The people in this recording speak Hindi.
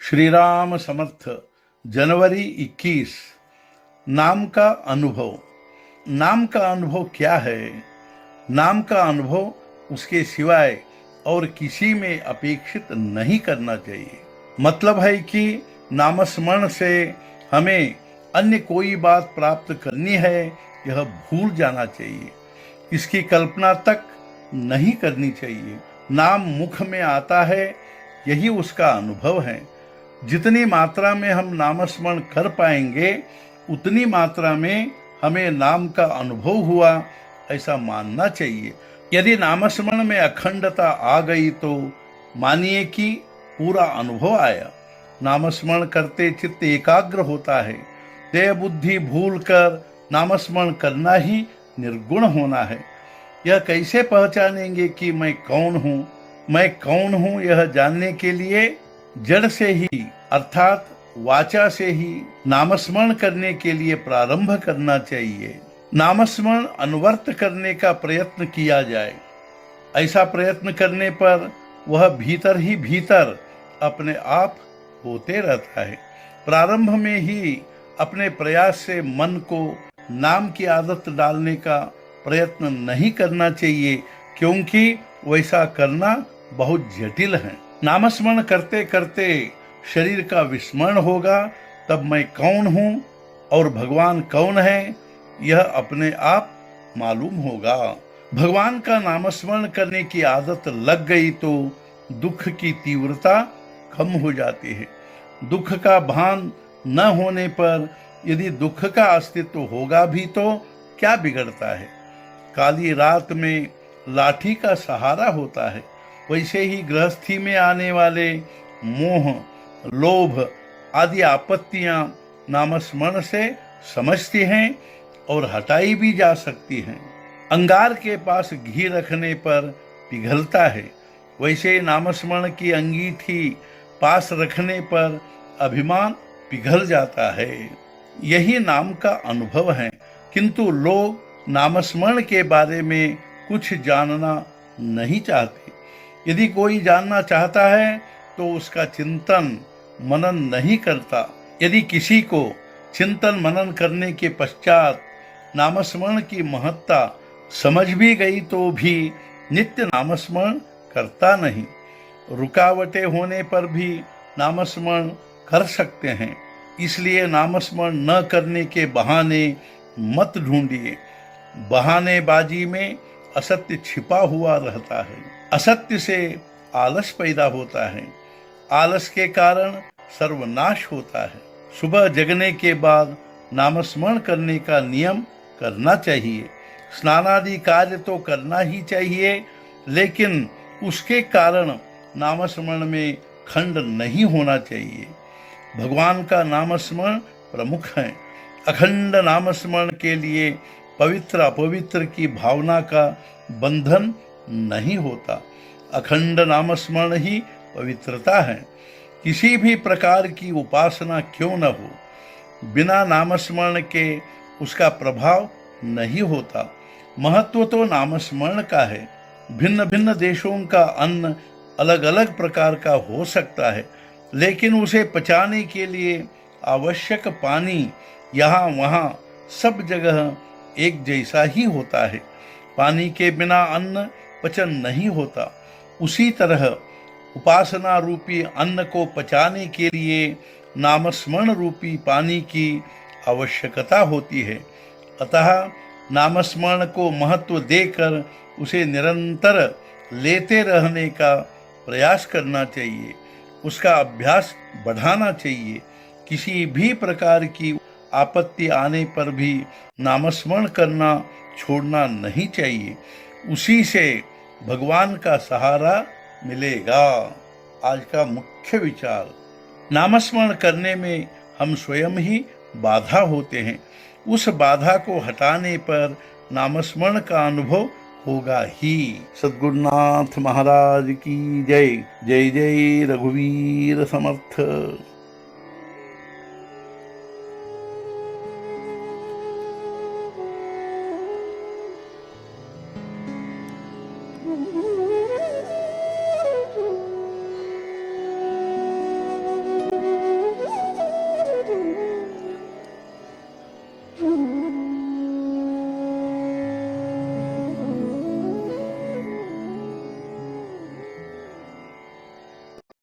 श्री राम समर्थ। जनवरी 21। नाम का अनुभव। नाम का अनुभव क्या है? नाम का अनुभव उसके सिवाय और किसी में अपेक्षित नहीं करना चाहिए। मतलब है कि नामस्मरण से हमें अन्य कोई बात प्राप्त करनी है, यह भूल जाना चाहिए। इसकी कल्पना तक नहीं करनी चाहिए। नाम मुख में आता है, यही उसका अनुभव है। जितनी मात्रा में हम नामस्मरण कर पाएंगे, उतनी मात्रा में हमें नाम का अनुभव हुआ ऐसा मानना चाहिए। यदि नामस्मरण में अखंडता आ गई तो मानिए कि पूरा अनुभव आया। नामस्मरण करते चित्त एकाग्र होता है। देह बुद्धि भूल कर नामस्मरण करना ही निर्गुण होना है। यह कैसे पहचानेंगे कि मैं कौन हूँ? मैं कौन हूँ यह जानने के लिए जड़ से ही अर्थात वाचा से ही नामस्मरण करने के लिए प्रारंभ करना चाहिए। नामस्मरण अनवर्त करने का प्रयत्न किया जाए। ऐसा प्रयत्न करने पर वह भीतर ही भीतर अपने आप होते रहता है। प्रारंभ में ही अपने प्रयास से मन को नाम की आदत डालने का प्रयत्न नहीं करना चाहिए, क्योंकि वैसा करना बहुत जटिल है। नामस्मरण करते करते शरीर का विस्मरण होगा, तब मैं कौन हूँ और भगवान कौन है यह अपने आप मालूम होगा। भगवान का नामस्मरण करने की आदत लग गई तो दुख की तीव्रता कम हो जाती है। दुख का भान न होने पर यदि दुख का अस्तित्व होगा भी तो क्या बिगड़ता है? काली रात में लाठी का सहारा होता है, वैसे ही गृहस्थी में आने वाले मोह, लोभ आदि आपत्तियां नामस्मरण से समझती हैं और हटाई भी जा सकती हैं। अंगार के पास घी रखने पर पिघलता है, वैसे नामस्मरण की अंगीठी पास रखने पर अभिमान पिघल जाता है। यही नाम का अनुभव है। किंतु लोग नामस्मरण के बारे में कुछ जानना नहीं चाहते। यदि कोई जानना चाहता है तो उसका चिंतन मनन नहीं करता। यदि किसी को चिंतन मनन करने के पश्चात नामस्मरण की महत्ता समझ भी गई तो भी नित्य नामस्मरण करता नहीं। रुकावटें होने पर भी नामस्मरण कर सकते हैं। इसलिए नामस्मरण न करने के बहाने मत ढूंढिए। बहानेबाजी में असत्य छिपा हुआ रहता है। असत्य से आलस पैदा होता है। आलस के कारण सर्वनाश होता है। सुबह जगने के बाद नामस्मरण करने का नियम करना चाहिए। स्नानादि कार्य तो करना ही चाहिए, लेकिन उसके कारण नामस्मरण में खंड नहीं होना चाहिए। भगवान का नामस्मरण प्रमुख है। अखंड नामस्मरण के लिए पवित्र अपवित्र की भावना का बंधन नहीं होता। अखंड नामस्मरण ही पवित्रता है। किसी भी प्रकार की उपासना क्यों न हो, बिना नामस्मरण के उसका प्रभाव नहीं होता। महत्व तो नामस्मरण का है। भिन्न भिन्न देशों का अन्न अलग अलग प्रकार का हो सकता है, लेकिन उसे पचाने के लिए आवश्यक पानी यहाँ वहाँ सब जगह एक जैसा ही होता है। पानी के बिना अन्न पचन नहीं होता। उसी तरह उपासना रूपी अन्न को पचाने के लिए नामस्मरण रूपी पानी की आवश्यकता होती है। अतः नामस्मरण को महत्व देकर उसे निरंतर लेते रहने का प्रयास करना चाहिए। उसका अभ्यास बढ़ाना चाहिए। किसी भी प्रकार की आपत्ति आने पर भी नामस्मरण करना छोड़ना नहीं चाहिए। उसी से भगवान का सहारा मिलेगा। आज का मुख्य विचार, नामस्मरण करने में हम स्वयं ही बाधा होते हैं। उस बाधा को हटाने पर नामस्मरण का अनुभव होगा ही। सद्गुरुनाथ महाराज की जय। जय जय रघुवीर समर्थ।